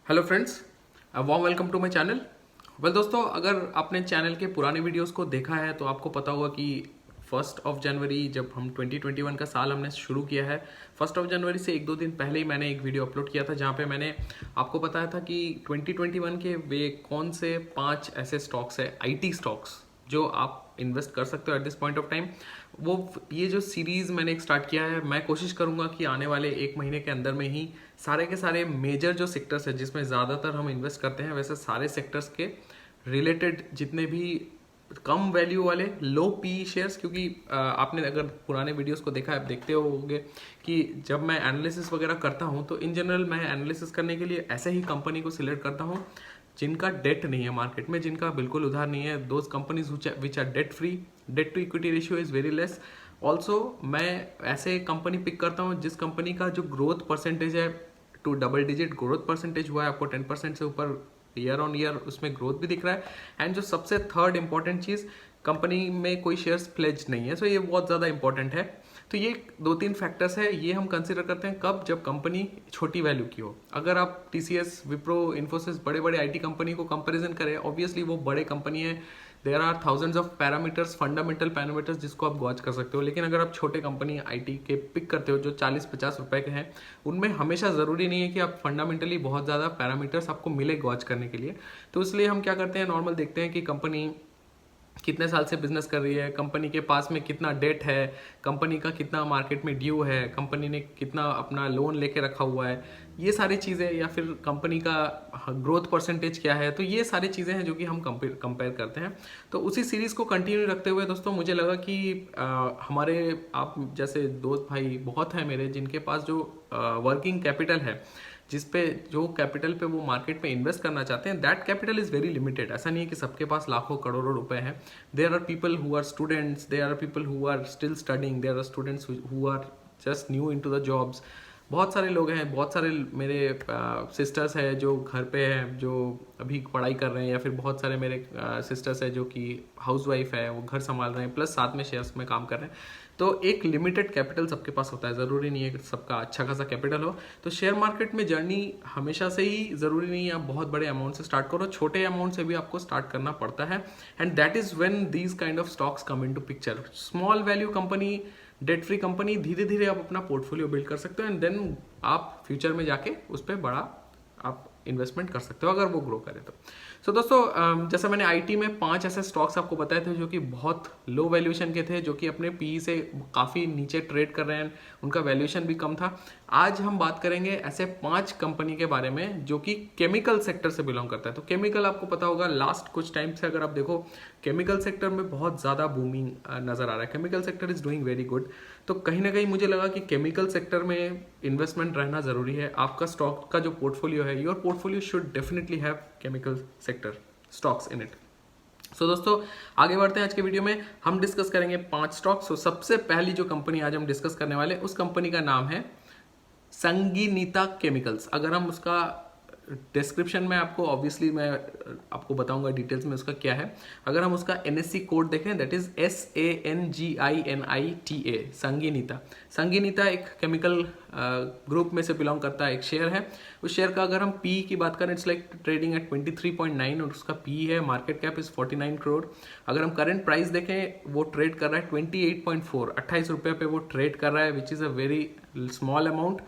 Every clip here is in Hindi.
Hello friends, warm welcome to my channel. Well दोस्तों, अगर आपने चैनल के पुराने वीडियोस को देखा है तो आपको पता होगा कि 1 जनवरी जब हम 2021 का साल हमने शुरू किया है, 1 जनवरी से एक दो दिन पहले ही मैंने एक वीडियो अपलोड किया था जहाँ पे मैंने आपको बताया था कि 2021 के वे कौन से 5 ऐसे स्टॉक्स है, आईटी स्टॉक्स, जो आप इन्वेस्ट कर सकते हो at this point of time. वो ये जो सीरीज़ मैंने एक स्टार्ट किया है, मैं कोशिश करूंगा कि आने वाले एक महीने के अंदर में ही सारे के सारे मेजर जो सेक्टर्स है जिसमें ज़्यादातर हम इन्वेस्ट करते हैं, वैसे सारे सेक्टर्स के रिलेटेड जितने भी कम वैल्यू वाले लो पी शेयर्स, क्योंकि आपने अगर पुराने वीडियोस को देखा है, आप देखते होंगे कि जब मैं एनालिसिस वगैरह करता हूं तो इन जनरल मैं एनालिसिस करने के लिए ऐसे ही कंपनी को सिलेक्ट करता हूं जिनका डेट नहीं है मार्केट में, जिनका बिल्कुल उधार नहीं है, those companies which are debt free, debt to equity ratio is very less. Also मैं ऐसे कंपनी पिक करता हूँ जिस कंपनी का जो ग्रोथ परसेंटेज है, to double digit growth percentage हुआ है, आपको 10% से ऊपर ईयर ऑन ईयर उसमें ग्रोथ भी दिख रहा है। एंड जो सबसे थर्ड इंपॉर्टेंट चीज़, कंपनी में कोई शेयर्स प्लेज नहीं है, सो ये बहुत ज़्यादा इंपॉर्टेंट है। तो ये दो तीन फैक्टर्स है, ये हम कंसिडर करते हैं कब, जब कंपनी छोटी वैल्यू की हो। अगर आप टीसीएस, विप्रो, इन्फोसिस, बड़े बड़े आईटी कंपनी को कंपैरिजन करें, ऑब्वियसली वो बड़े कंपनी है, there are thousands of parameters, fundamental parameters जिसको आप गॉच कर सकते हो। लेकिन अगर आप छोटे कंपनी आईटी के पिक करते हो जो 40-50 रुपए के हैं, उनमें हमेशा ज़रूरी नहीं है कि आप फंडामेंटली बहुत ज़्यादा पैरामीटर्स आपको मिले गॉच करने के लिए। तो इसलिए हम क्या करते हैं, नॉर्मल देखते हैं कि कंपनी कितने साल से बिजनेस कर रही है, कंपनी के पास में कितना डेट है, कंपनी का कितना मार्केट में ड्यू है, कंपनी ने कितना अपना लोन लेके रखा हुआ है, ये सारी चीज़ें, या फिर कंपनी का ग्रोथ परसेंटेज क्या है। तो ये सारी चीज़ें हैं जो कि हम कंपेयर करते हैं। तो उसी सीरीज़ को कंटिन्यू रखते हुए दोस्तों, मुझे लगा कि हमारे आप जैसे दोस्त भाई बहुत हैं मेरे, जिनके पास जो वर्किंग कैपिटल है, जिस पे जो कैपिटल पे वो मार्केट में इन्वेस्ट करना चाहते हैं, that capital is very limited. ऐसा नहीं है कि सबके पास लाखों करोड़ों रुपए हैं। There are people who are students, there are people who are still studying, there are students who are just new into the jobs. बहुत सारे लोग हैं, बहुत सारे मेरे सिस्टर्स हैं जो घर पे हैं, जो अभी पढ़ाई कर रहे हैं, या फिर बहुत सारे मेरे सिस्टर्स हैं जो कि हाउसवाइफ है, वो घर संभाल रहे हैं, प्लस साथ में शेयर्स में काम कर रहे हैं। तो एक लिमिटेड कैपिटल सबके पास होता है, ज़रूरी नहीं है कि सबका अच्छा खासा कैपिटल हो। तो शेयर मार्केट में जर्नी हमेशा से ही ज़रूरी नहीं है आप बहुत बड़े अमाउंट से स्टार्ट करो, छोटे अमाउंट से भी आपको स्टार्ट करना पड़ता है। And that is when these kind of stocks come into picture. Small value company, debt free company, धीरे धीरे आप अपना पोर्टफोलियो बिल्ड कर सकते हो, एंड देन आप फ्यूचर में जाके उस पर बड़ा आप इन्वेस्टमेंट कर सकते हो अगर वो ग्रो करे तो। सो दोस्तों, जैसा मैंने आईटी में 5 ऐसे स्टॉक्स आपको बताए थे जो कि बहुत लो वैल्यूएशन के थे, जो कि अपने पी से काफ़ी नीचे ट्रेड कर रहे हैं, उनका वैल्यूएशन भी कम था। आज हम बात करेंगे ऐसे 5 कंपनी के बारे में जो कि केमिकल सेक्टर से बिलोंग करता है। तो केमिकल आपको पता होगा, लास्ट कुछ टाइम से अगर आप देखो, केमिकल सेक्टर में बहुत ज़्यादा बूमिंग नज़र आ रहा है, chemical sector is doing very good. तो कहीं ना कहीं मुझे लगा कि केमिकल सेक्टर में इन्वेस्टमेंट रहना ज़रूरी है। आपका स्टॉक का जो पोर्टफोलियो है, your portfolio should definitely have chemical sector stocks in it. So दोस्तों, आगे बढ़ते हैं। आज के वीडियो में हम डिस्कस करेंगे 5 स्टॉक्स। तो सबसे पहली जो कंपनी आज हम डिस्कस करने वाले, उस कंपनी का नाम है संगीनीता केमिकल्स। अगर हम उसका डिस्क्रिप्शन में आपको ऑब्वियसली मैं आपको बताऊंगा डिटेल्स में उसका क्या है। अगर हम उसका एनएससी कोड देखें, दैट इज SANGINITA, संगीनीता। संगीनीता एक केमिकल ग्रुप में से बिलोंग करता है, एक शेयर है। उस शेयर का अगर हम पी की बात करें, इट्स लाइक ट्रेडिंग एट 23.9 और उसका पी है, मार्केट कैप इज 49 करोड़। अगर हम करंट प्राइस देखें, वो ट्रेड कर रहा है 28.4, 28 रुपये पे वो ट्रेड कर रहा है, which is a very small amount.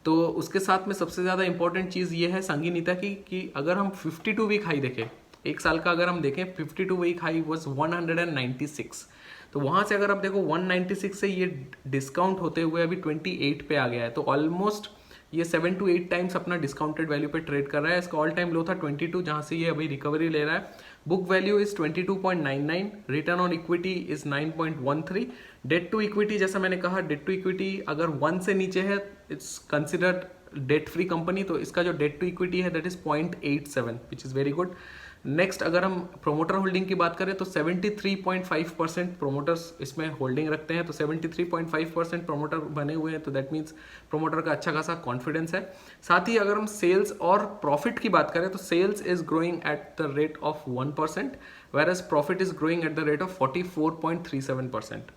तो उसके साथ में सबसे ज़्यादा इंपॉर्टेंट चीज़ ये है संगीनीता की कि अगर हम 52 वीक हाई देखें, एक साल का अगर हम देखें, 52 वीक हाई वॉज 196। तो वहाँ से अगर आप देखो 196 से ये डिस्काउंट होते हुए अभी 28 पे आ गया है। तो ऑलमोस्ट ये 7 to 8 टाइम्स अपना डिस्काउंटेड वैल्यू पे ट्रेड कर रहा है। इसका ऑल टाइम लो था 22, जहाँ से ये अभी रिकवरी ले रहा है। Book value is 22.99, return on equity is 9.13। Debt to equity, जैसा मैंने कहा, डेट टू इक्विटी अगर 1 से नीचे है, it's considered debt free company. तो इसका जो डेट टू इक्विटी है that is 0.87, which is very good. Next, अगर हम प्रोमोटर होल्डिंग की बात करें तो 73.5% प्रोमोटर्स इसमें होल्डिंग रखते हैं। तो 73.5% प्रोमोटर बने हुए हैं, तो दैट मीन्स प्रोमोटर का अच्छा खासा कॉन्फिडेंस है। साथ ही अगर हम सेल्स और प्रॉफिट की बात करें तो sales is growing at the rate of 1%, whereas profit is growing at the rate of 44.37%।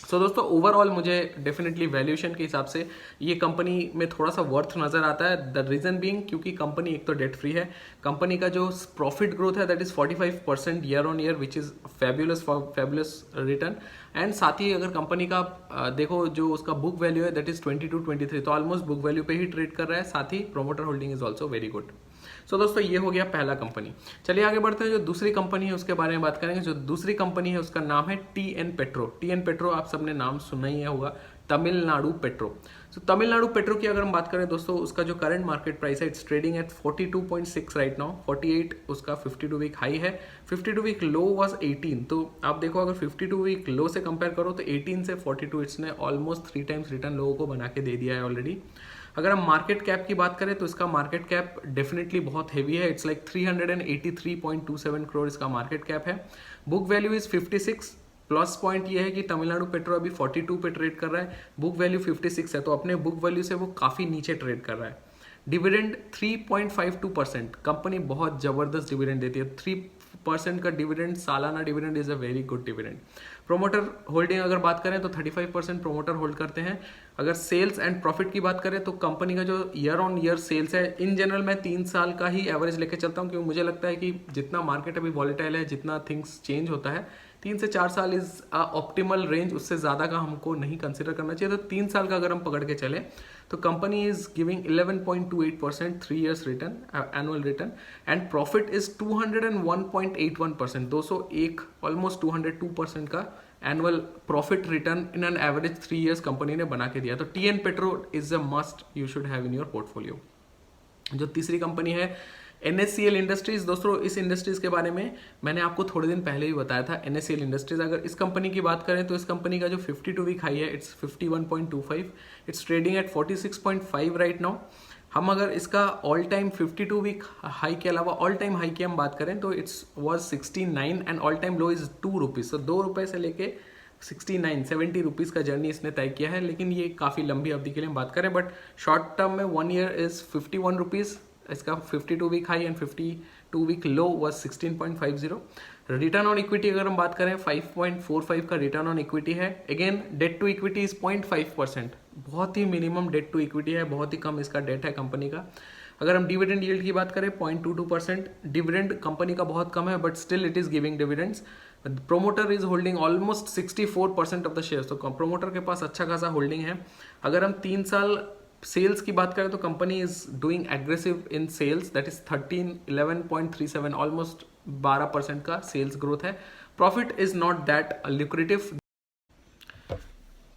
So दोस्तों ओवरऑल मुझे डेफिनेटली वैल्यूएशन के हिसाब से ये कंपनी में थोड़ा सा वर्थ नजर आता है। द रीजन बीइंग क्योंकि कंपनी एक तो डेट फ्री है, कंपनी का जो प्रॉफिट ग्रोथ है that is 45% year on year which is fabulous return. And साथ ही अगर कंपनी का देखो जो उसका बुक वैल्यू है दैट इज 22-23, तो ऑलमोस्ट बुक वैल्यू पे ही ट्रेड कर रहा है। साथ ही promoter holding is also very good. So दोस्तों ये हो गया पहला कंपनी। चलिए आगे बढ़ते हैं, जो दूसरी कंपनी है उसके बारे में बात करेंगे। जो दूसरी कंपनी है उसका नाम है टीएन पेट्रो। टीएन पेट्रो आप सबने नाम सुना ही होगा, तमिलनाडु पेट्रो। तो तमिलनाडु पेट्रो की अगर हम बात करें दोस्तों, उसका जो करंट मार्केट प्राइस है it's trading at 42.6 right now. 48 उसका 52 वीक हाई है, 52 वीक लो वाज 18। तो आप देखो अगर 52 वीक लो से कंपेयर करो तो 18 से 42 इसने ऑलमोस्ट 3 टाइम्स रिटर्न लोगों को बना के दे दिया है ऑलरेडी। अगर हम मार्केट कैप की बात करें तो इसका मार्केट कैप डेफिनेटली बहुत हेवी है, इट्स लाइक 383.27 करोड़ इसका मार्केट कैप है। Book value is 56। Plus point ये है कि तमिलनाडु पेट्रो अभी 42 पे ट्रेड कर रहा है, बुक वैल्यू 56 है, तो अपने बुक वैल्यू से वो काफी नीचे ट्रेड कर रहा है। डिविडेंड 3.52%, कंपनी बहुत जबरदस्त डिविडेंड देती है। 3% का डिविडेंड, सालाना dividend is a very good dividend. Promoter holding अगर बात करें तो 35% प्रोमोटर होल्ड करते हैं। अगर सेल्स एंड प्रॉफिट की बात करें तो कंपनी का जो ईयर ऑन ईयर सेल्स है, इन जनरल मैं 3 साल का ही एवरेज लेके चलता हूँ, क्योंकि मुझे लगता है कि जितना मार्केट अभी वॉलेटाइल है, जितना थिंग्स चेंज होता है, 3 से 4 साल इज ऑप्टिमल रेंज, उससे ज़्यादा का हमको नहीं कंसिडर करना चाहिए। तो 3 साल का अगर हम पकड़ के चले तो company is giving 11.28% 3 years return, annual return, and profit is 201.81%, 201 almost 202% का annual profit return in an average 3 years company ने बना के दिया। तो TN petro is a must you should have in your portfolio. जो तीसरी कंपनी है NSCL इंडस्ट्रीज। दोस्तों इस इंडस्ट्रीज के बारे में मैंने आपको थोड़े दिन पहले ही बताया था। NSCL इंडस्ट्रीज, अगर इस कंपनी की बात करें तो इस कंपनी का जो 52 वीक हाई है it's 51.25, it's trading at 46.5 right now. हम अगर इसका ऑल टाइम 52 वीक हाई के अलावा ऑल टाइम हाई की हम बात करें तो it's was 69 and all time low is 2 rupees. तो 2 रुपए से लेके 70 रुपीज का जर्नी इसने तय किया है, लेकिन ये काफी लंबी अवधि के लिए हम बात करें। बट शॉर्ट टर्म में 1 year इज 51 रुपीज, इसका 52 week high and 52 week low was 16.50। Return on equity अगर हम बात करें 5.45 का रिटर्न ऑन इक्विटी है। Again debt to equity is 0.5%, बहुत ही मिनिमम डेट टू इक्विटी है, बहुत ही कम इसका डेट है कंपनी का। अगर हम डिविडेंड यील्ड की बात करें 0.22%, डिविडेंड कंपनी का बहुत कम है but still it is giving dividends. Promoter is holding almost 64% of the shares, तो प्रोमोटर के पास अच्छा खासा होल्डिंग है। अगर हम 3 साल सेल्स की बात करें तो company is doing aggressive in sales, that is 11.37, almost 12% का सेल्स ग्रोथ है। Profit is not that lucrative,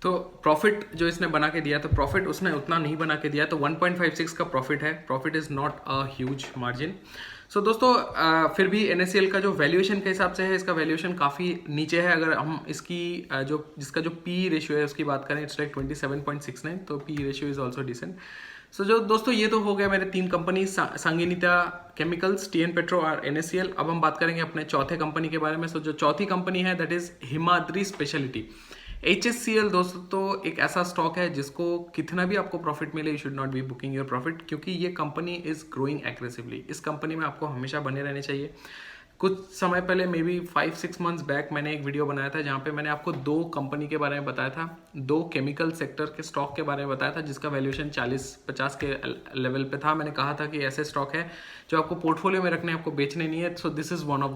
तो प्रॉफिट जो इसने बना के दिया, तो प्रॉफिट उसने उतना नहीं बना के दिया, तो 1.56 का प्रॉफिट है। Profit is not a huge margin. So दोस्तों फिर भी NSCL का जो वैल्यूएशन के हिसाब से है, इसका वैल्यूएशन काफ़ी नीचे है। अगर हम इसकी जिसका जो पी रेशियो है उसकी बात करें इट्स लाइक 27.69, तो P ratio is also decent. So जो दोस्तों ये तो हो गया मेरे 3 company, Sanginita chemicals, TN Petro और NSCL। अब हम बात करेंगे अपने चौथे कंपनी के बारे में। सो जो चौथी कंपनी है that is Himadri speciality. HSCL दोस्तों तो एक ऐसा स्टॉक है जिसको कितना भी आपको प्रॉफिट मिले, you should not be booking your profit, क्योंकि ये कंपनी इज ग्रोइंग एग्रेसिवली। इस कंपनी में आपको हमेशा बने रहने चाहिए। कुछ समय पहले मे बी 5-6 मंथ्स बैक मैंने एक वीडियो बनाया था जहाँ पे मैंने आपको 2 कंपनी के बारे में बताया था, 2 केमिकल सेक्टर के स्टॉक के बारे में बताया था जिसका वैल्यूएशन 40-50 के लेवल पे था। मैंने कहा था कि ऐसे स्टॉक है जो आपको पोर्टफोलियो में रखने, आपको बेचने नहीं है। So this is one of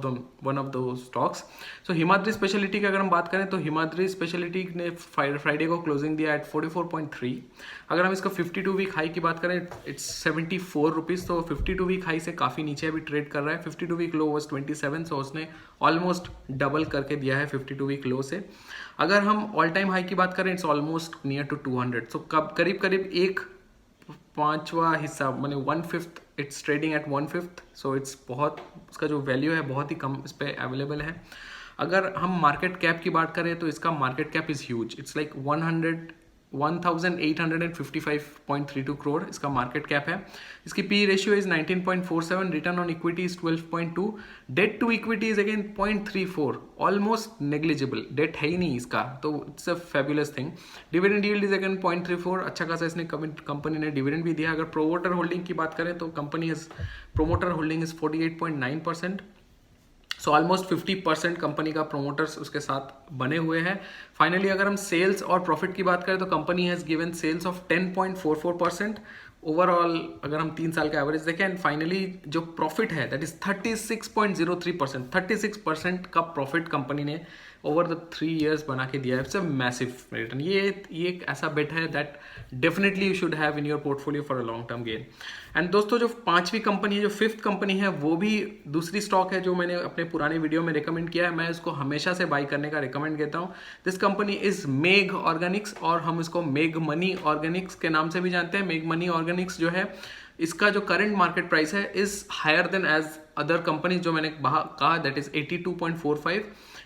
दो स्टॉक्स। सो हिमाद्री स्पेशलिटी की अगर हम बात करें तो हिमाद्री स्पेशलिटी ने फ्राइडे को क्लोजिंग दिया एट 44.3। अगर हम इसका 52 वीक हाई की बात करें इट्स 74 रुपीज, तो 52 वीक हाई से काफी नीचे अभी ट्रेड कर रहा है। 52 वीक लो वाज 27, सो उसने ऑलमोस्ट डबल करके दिया है 52 वीक लो से। अगर हम ऑल टाइम हाई की बात करें इट्स ऑलमोस्ट नियर टू 200, सो करीब करीब 1/5 हिस्सा, माने 1/5, it's trading at 1/5। So it's बहुत, उसका जो वैल्यू है बहुत ही कम इस पे अवेलेबल है। अगर हम मार्केट कैप की बात करें तो इसका market cap is huge, it's like 1855.32 crore इसका मार्केट कैप है। इसकी P ratio is 19.47, return on equity is 12.2, debt to equity is again 0.34, almost negligible, debt है ही नहीं इसका, तो it's a fabulous thing. Dividend yield is again 0.34, अच्छा खासा इसने कंपनी ने डिविडेंड भी दिया। अगर प्रोमोटर होल्डिंग की बात करें तो company promoter holding is 48.9%। So almost 50% company का प्रोमोटर्स उसके साथ बने हुए हैं। फाइनली अगर हम सेल्स और प्रॉफिट की बात करें तो company has given sales of 10.44% overall अगर हम 3 साल का एवरेज देखें। एंड फाइनली जो प्रॉफिट है दैट इज 36.03%, 36% का प्रॉफिट कंपनी ने ओवर द 3 years बना के दिया है। It's a massive return. ये एक ऐसा बेट है that definitely you should have in your portfolio for a long term gain. And दोस्तों जो 5वीं कंपनी है, जो 5th कंपनी है, वो भी दूसरी स्टॉक है जो मैंने अपने पुराने वीडियो में रिकमेंड किया है। मैं इसको हमेशा से बाई करने का रिकमेंड करता हूँ। This company is Meg Organics, और हम इसको मेग मनी ऑर्गेनिक्स के नाम से भी जानते हैं। मेग मनी ऑर्गेनिक्स जो है, इसका जो करंट मार्केट प्राइस है is higher than as other companies जो मैंने कहा, दैट इज 82.45।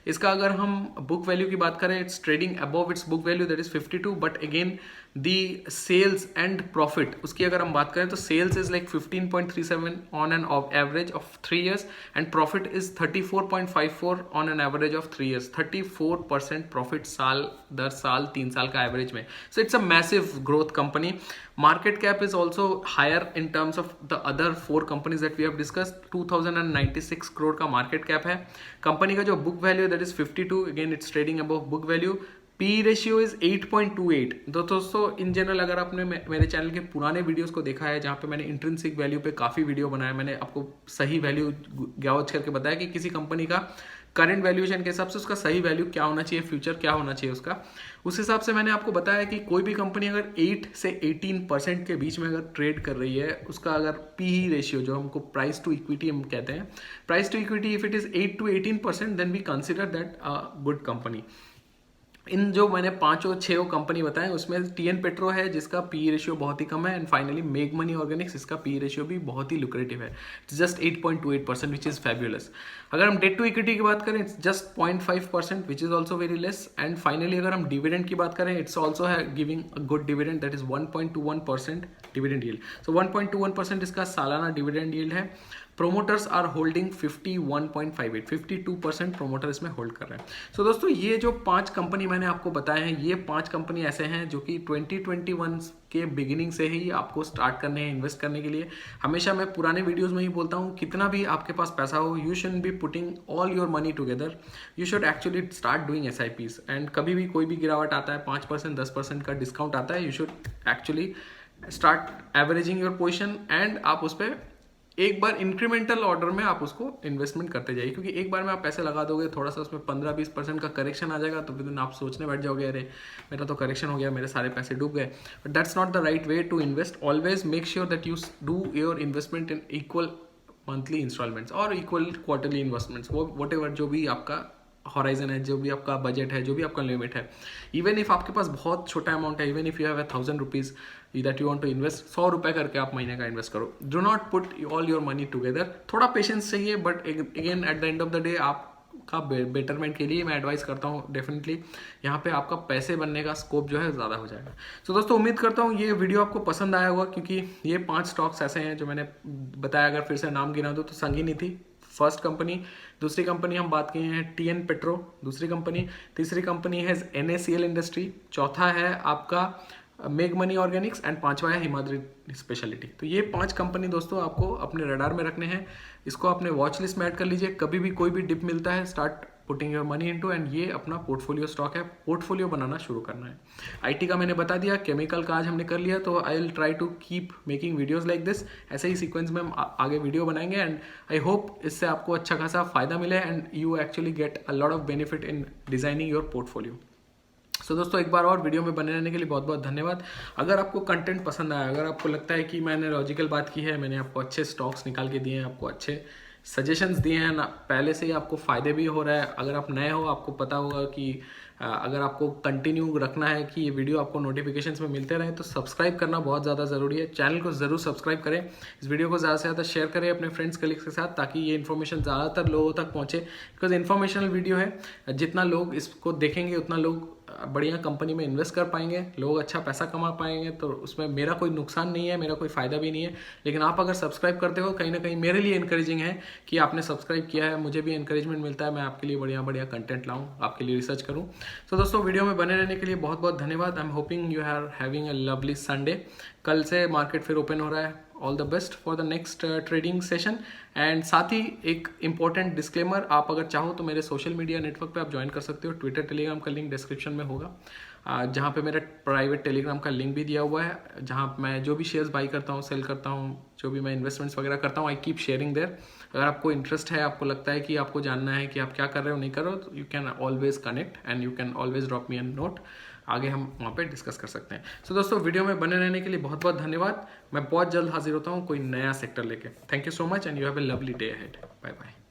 इसका अगर हम बुक वैल्यू की बात करें, it's trading above its book value that is 52, but again the sales and profit उसकी अगर हम बात करें तो sales is like 15.37 on an average of 3 years and profit is 34.54 on an average of 3 years। 34% profit साल दर साल 3 साल का एवरेज में। So it's a massive growth company. Market cap is also higher in terms of the other 4 companies that we have discussed. 2096 crore का मार्केट कैप है। कंपनी का जो book value that is 52, again it's trading above book value. P ratio is 8.28। दोस्तों इन जनरल अगर आपने मेरे चैनल के पुराने वीडियोस को देखा है, जहाँ पे मैंने इंट्रिंसिक वैल्यू पे काफ़ी वीडियो बनाया, मैंने आपको सही वैल्यू गौच करके बताया कि किसी कंपनी का करंट वैल्यूएशन के हिसाब से उसका सही वैल्यू क्या होना चाहिए, फ्यूचर क्या होना चाहिए उसका। उस हिसाब से मैंने आपको बताया कि कोई भी कंपनी अगर 8 से 18% के बीच में अगर ट्रेड कर रही है, उसका अगर पी रेशियो जो हमको प्राइस टू इक्विटी हम कहते हैं, price to equity if it is 8 to 18%, then we consider that a good company. इन जो मैंने 5-6 कंपनी बताएं उसमें टीएन पेट्रो है जिसका पी रेशियो बहुत ही कम है, एंड फाइनली मेग मनी ऑर्गेनिक्स, इसका पी रेशियो भी बहुत ही लुक्रेटिव है, it's just 8.28% which is fabulous. अगर हम डेट टू इक्विटी की बात करें, it's just 0.5% which is also very less. And finally अगर हम डिविडेंड की बात करें, इट्स ऑल्सो है giving a good dividend that is 1.21% dividend yield. So 1.21% इसका सालाना डिविडेंड यील्ड है। प्रोमोटर्स आर होल्डिंग 51.58, 52% प्रोमोटर इसमें होल्ड कर रहे हैं। सो दोस्तों ये जो 5 कंपनी मैंने आपको बताए हैं, ये 5 कंपनी ऐसे हैं जो कि 2021 के बिगिनिंग से ही आपको स्टार्ट करने हैं इन्वेस्ट करने के लिए। हमेशा मैं पुराने वीडियोस में ही बोलता हूँ, कितना भी आपके पास पैसा हो, you should be putting all your money together, you should actually start doing SIPs। And कभी भी कोई भी गिरावट आता है, 5% 10% का डिस्काउंट आता है, you should actually start averaging your position, and आप उस पर एक बार इंक्रीमेंटल ऑर्डर में आप उसको इन्वेस्टमेंट करते जाइए। क्योंकि एक बार में आप पैसे लगा दोगे, थोड़ा सा उसमें 15-20% का करेक्शन आ जाएगा, तो फिर आप सोचने बैठ जाओगे अरे मेरा तो करेक्शन हो गया, मेरे सारे पैसे डूब गए। But that's not the right way to invest. Always make sure that you do your investment in equal monthly installments और इक्वल क्वार्टरली इन्वेस्टमेंट्स, वो वट एवर जो भी आपका हॉराइजन है, जो भी आपका बजट है, जो भी आपका लिमिट है। इवन इफ आपके पास बहुत छोटा अमाउंट है, even if you have 1000 rupees that you want to invest, 100 रुपये करके आप महीने का इन्वेस्ट करो। Do not put all your money together. थोड़ा पेशेंस चाहिए, but again at the end of the day आपका बेटरमेंट के लिए मैं एडवाइस करता हूँ, डेफिनेटली यहाँ पे आपका पैसे बनने का स्कोप जो है ज़्यादा हो जाएगा। तो दोस्तों उम्मीद करता हूँ ये वीडियो आपको पसंद आया होगा, क्योंकि ये 5 स्टॉक्स ऐसे हैं जो मैंने बताया, अगर फिर से नाम गिना दो तो संगीनी थी फर्स्ट कंपनी, दूसरी कंपनी हम बात किए हैं टीएन पेट्रो, दूसरी कंपनी, तीसरी कंपनी है NACL इंडस्ट्री, चौथा है आपका मेग मनी ऑर्गेनिक्स, एंड 5वां है हिमाद्री स्पेशलिटी। तो ये 5 कंपनी दोस्तों आपको अपने रडार में रखने हैं, इसको अपने वॉच लिस्ट में ऐड कर लीजिए। कभी भी कोई भी डिप मिलता है, start putting your money into, and ये अपना पोर्टफोलियो स्टॉक है, पोर्टफोलियो बनाना शुरू करना है। IT का मैंने बता दिया, केमिकल का आज हमने कर लिया, तो I will try to keep making videos like this. ऐसे ही सीक्वेंस में हम आगे वीडियो बनाएंगे, एंड आई होप इससे आपको अच्छा खासा फायदा मिले, and you actually get a lot of benefit in designing your portfolio. So दोस्तों एक बार और वीडियो में बने रहने के लिए बहुत बहुत धन्यवाद। अगर आपको कंटेंट पसंद आया, अगर आपको लगता है कि मैंने लॉजिकल बात की है, मैंने आपको अच्छे स्टॉक्स निकाल के दिए हैं, आपको अच्छे सजेशंस दिए हैं ना, पहले से ही आपको फ़ायदे भी हो रहा है, अगर आप नए हो आपको पता होगा कि अगर आपको कंटिन्यू रखना है कि ये वीडियो आपको नोटिफिकेशंस में मिलते रहे, तो सब्सक्राइब करना बहुत ज़्यादा ज़रूरी है। चैनल को ज़रूर सब्सक्राइब करें, इस वीडियो को ज़्यादा से ज़्यादा शेयर करें अपने फ्रेंड्स कलीग्स के साथ, ताकि ये इन्फॉर्मेशन ज़्यादातर लोगों तक पहुँचे। बिकॉज इन्फॉर्मेशनल वीडियो है, जितना लोग इसको देखेंगे उतना लोग बढ़िया कंपनी में इन्वेस्ट कर पाएंगे, लोग अच्छा पैसा कमा पाएंगे। तो उसमें मेरा कोई नुकसान नहीं है, मेरा कोई फ़ायदा भी नहीं है। लेकिन आप अगर सब्सक्राइब करते हो, कहीं ना कहीं मेरे लिए इनकरेजिंग है कि आपने सब्सक्राइब किया है, मुझे भी इनकरेजमेंट मिलता है, मैं आपके लिए बढ़िया बढ़िया कंटेंट लाऊं, आपके लिए रिसर्च करूं। तो दोस्तों वीडियो में बने रहने के लिए बहुत बहुत धन्यवाद। I am hoping you are having a lovely Sunday. कल से मार्केट फिर ओपन हो रहा है, all the best for the next trading session. And साथ ही एक इंपॉर्टेंट डिस्क्लेमर, आप अगर चाहो तो मेरे सोशल मीडिया नेटवर्क पे आप ज्वाइन कर सकते हो। ट्विटर टेलीग्राम का लिंक डिस्क्रिप्शन में होगा, जहाँ पे मेरा प्राइवेट टेलीग्राम का लिंक भी दिया हुआ है, जहाँ मैं जो भी शेयर्स बाई करता हूँ, सेल करता हूँ, जो भी मैं इन्वेस्टमेंट्स वगैरह करता हूँ, आई कीप शेयरिंग देयर। अगर आपको इंटरेस्ट है, आपको लगता है कि आपको जानना है कि आप क्या कर रहे हो नहीं कर रहे हो, तो you can always connect and you can always drop me an note, आगे हम वहाँ पे डिस्कस कर सकते हैं। सो दोस्तों, वीडियो में बने रहने के लिए बहुत बहुत धन्यवाद। मैं बहुत जल्द हाजिर होता हूँ कोई नया सेक्टर लेके। Thank you so much and you have a lovely day ahead. Bye bye.